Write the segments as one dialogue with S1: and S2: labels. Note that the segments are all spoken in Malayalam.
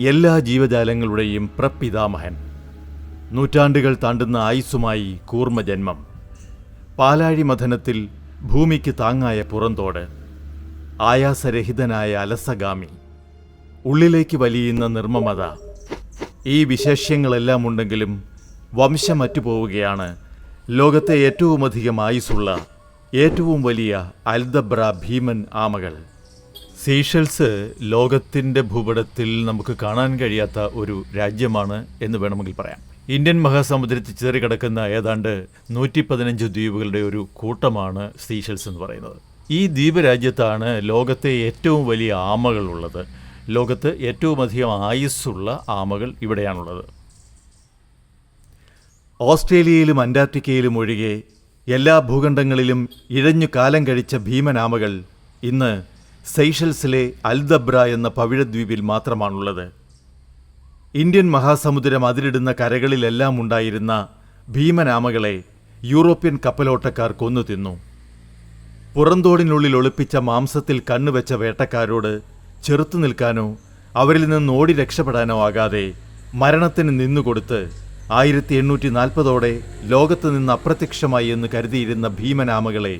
S1: എല്ലാ ജീവജാലങ്ങളുടെയും പ്രപിതാമഹൻ. നൂറ്റാണ്ടുകൾ താണ്ടുന്ന ആയുസ്സുമായി കൂർമ്മജന്മം. പാലാഴി മഥനത്തിൽ ഭൂമിക്ക് താങ്ങായ പുറന്തോട്. ആയാസരഹിതനായ അലസഗാമി. ഉള്ളിലേക്ക് വലിയുന്ന നിർമ്മമത. ഈ വിശേഷ്യങ്ങളെല്ലാം ഉണ്ടെങ്കിലും വംശമറ്റു പോവുകയാണ് ലോകത്തെ ഏറ്റവുമധികം ആയുസ്സുള്ള ഏറ്റവും വലിയ അൽദബ്ര ഭീമൻ ആമകൾ. സീഷെൽസ് ലോകത്തിൻ്റെ ഭൂപടത്തിൽ നമുക്ക് കാണാൻ കഴിയാത്ത ഒരു രാജ്യമാണ് എന്ന് വേണമെങ്കിൽ പറയാം. ഇന്ത്യൻ മഹാസമുദ്രത്തിൽ ചിതറിക്കിടക്കുന്ന ഏതാണ്ട് 115 ദ്വീപുകളുടെ ഒരു കൂട്ടമാണ് സീഷെൽസ് എന്ന് പറയുന്നത്. ഈ ദ്വീപ് രാജ്യത്താണ് ലോകത്തെ ഏറ്റവും വലിയ ആമകളുള്ളത്. ലോകത്ത് ഏറ്റവും അധികം ആയുസ്സുള്ള ആമകൾ ഇവിടെയാണുള്ളത്. ഓസ്ട്രേലിയയിലും അന്റാർട്ടിക്കയിലും ഒഴികെ എല്ലാ ഭൂഖണ്ഡങ്ങളിലും ഇഴഞ്ഞു കാലം കഴിച്ച ഭീമനാമകൾ ഇന്ന് സെയ്ഷൽസിലെ അൽദബ്ര എന്ന പവിഴദ്വീപിൽ മാത്രമാണുള്ളത്. ഇന്ത്യൻ മഹാസമുദ്രം അതിരിടുന്ന കരകളിലെല്ലാം ഉണ്ടായിരുന്ന ഭീമനാമകളെ യൂറോപ്യൻ കപ്പലോട്ടക്കാർ കൊന്നു തിന്നു. പുറന്തോടിനുള്ളിൽ ഒളിപ്പിച്ച മാംസത്തിൽ കണ്ണുവെച്ച വേട്ടക്കാരോട് ചെറുത്തു നിൽക്കാനോ അവരിൽ നിന്ന് ഓടി രക്ഷപ്പെടാനോ ആകാതെ മരണത്തിന് നിന്നുകൊടുത്ത് 1840ഓടെ ലോകത്ത് നിന്ന് അപ്രത്യക്ഷമായി എന്ന് കരുതിയിരുന്ന ഭീമനാമകളെ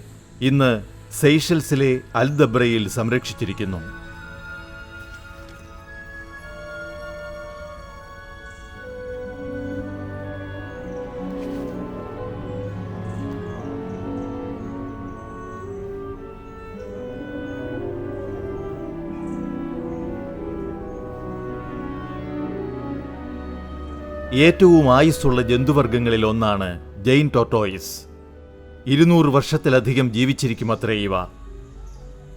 S1: ഇന്ന് സെയ്ഷൽസിലെ അൽദബ്രയിൽ സംരക്ഷിച്ചിരിക്കുന്നു. ഏറ്റവും ആയുസ്സുള്ള ജന്തുവർഗ്ഗങ്ങളിൽ ഒന്നാണ് ജെയിൻ ടോർട്ടോയിസ്. 200 വർഷത്തിലധികം ജീവിച്ചിരിക്കുമത്രേ ഇവ.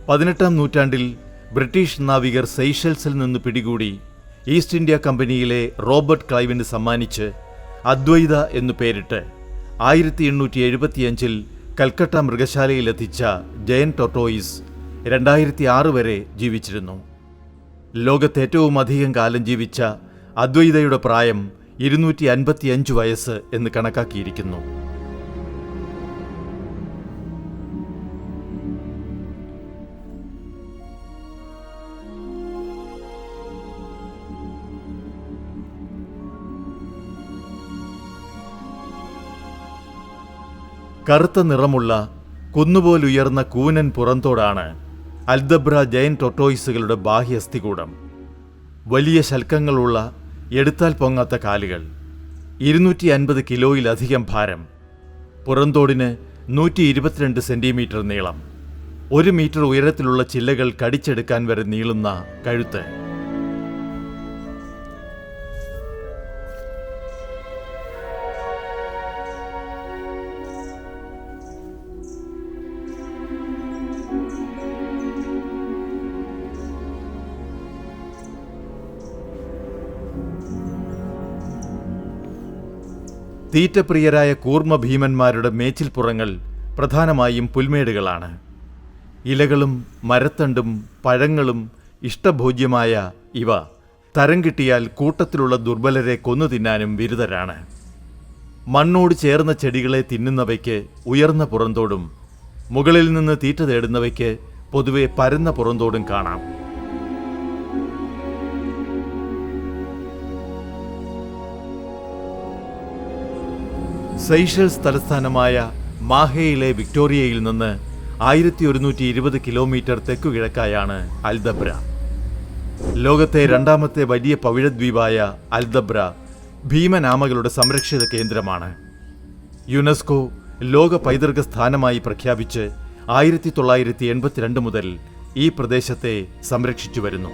S1: 18-ാം നൂറ്റാണ്ടിൽ ബ്രിട്ടീഷ് നാവികർ സെയ്ഷൽസിൽ നിന്ന് പിടികൂടി ഈസ്റ്റ് ഇന്ത്യ കമ്പനിയിലെ റോബർട്ട് ക്ലൈവിന് സമ്മാനിച്ച് അദ്വൈത എന്നു പേരിട്ട് 1875 കൽക്കട്ട മൃഗശാലയിലെത്തിച്ച ജയൻ ടോർട്ടോയിസ് 2006 വരെ ജീവിച്ചിരുന്നു. ലോകത്തേറ്റവും അധികം കാലം ജീവിച്ച അദ്വൈതയുടെ പ്രായം 255 വയസ്സ് എന്ന് കണക്കാക്കിയിരിക്കുന്നു. കറുത്ത നിറമുള്ള കുന്നുപോലുയർന്ന കൂനൻ പുറന്തോടാണ് അൽദബ്ര ജയൻ ടോർട്ടോയിസുകളുടെ ബാഹ്യസ്ഥികൂടം. വലിയ ശൽക്കങ്ങളുള്ള എടുത്താൽ പൊങ്ങാത്ത കാലുകൾ, 250 കിലോയിലധികം ഭാരം, പുറന്തോടിന് 122 സെന്റിമീറ്റർ നീളം, 1 മീറ്റർ ഉയരത്തിലുള്ള ചില്ലകൾ കടിച്ചെടുക്കാൻ വരെ നീളുന്ന കഴുത്ത്. തീറ്റപ്രിയരായ കൂർമ്മ ഭീമന്മാരുടെ മേച്ചിൽപ്പുറങ്ങൾ പ്രധാനമായും പുൽമേടുകളാണ്. ഇലകളും മരത്തണ്ടും പഴങ്ങളും ഇഷ്ടഭോജ്യമായ ഇവ തരം കിട്ടിയാൽ കൂട്ടത്തിലുള്ള ദുർബലരെ കൊന്നു തിന്നാനും വിരുദ്ധരാണ്. മണ്ണോട് ചേർന്ന ചെടികളെ തിന്നുന്നവയ്ക്ക് ഉയർന്ന പുറന്തോടും മുകളിൽ നിന്ന് തീറ്റ തേടുന്നവയ്ക്ക് പൊതുവെ പരന്ന പുറന്തോടും കാണാം. സെയ്ഷൽസ് തലസ്ഥാനമായ മാഹേയിലെ വിക്ടോറിയയിൽ നിന്ന് 1120 കിലോമീറ്റർ തെക്കുകിഴക്കായാണ് അൽദബ്ര. ലോകത്തെ രണ്ടാമത്തെ വലിയ പവിഴദ്വീപായ അൽദബ്ര ഭീമനാമകളുടെ സംരക്ഷിത കേന്ദ്രമാണ്. യുനെസ്കോ ലോക പൈതൃക സ്ഥാനമായി പ്രഖ്യാപിച്ച് 1982 മുതൽ ഈ പ്രദേശത്തെ സംരക്ഷിച്ചു വരുന്നു.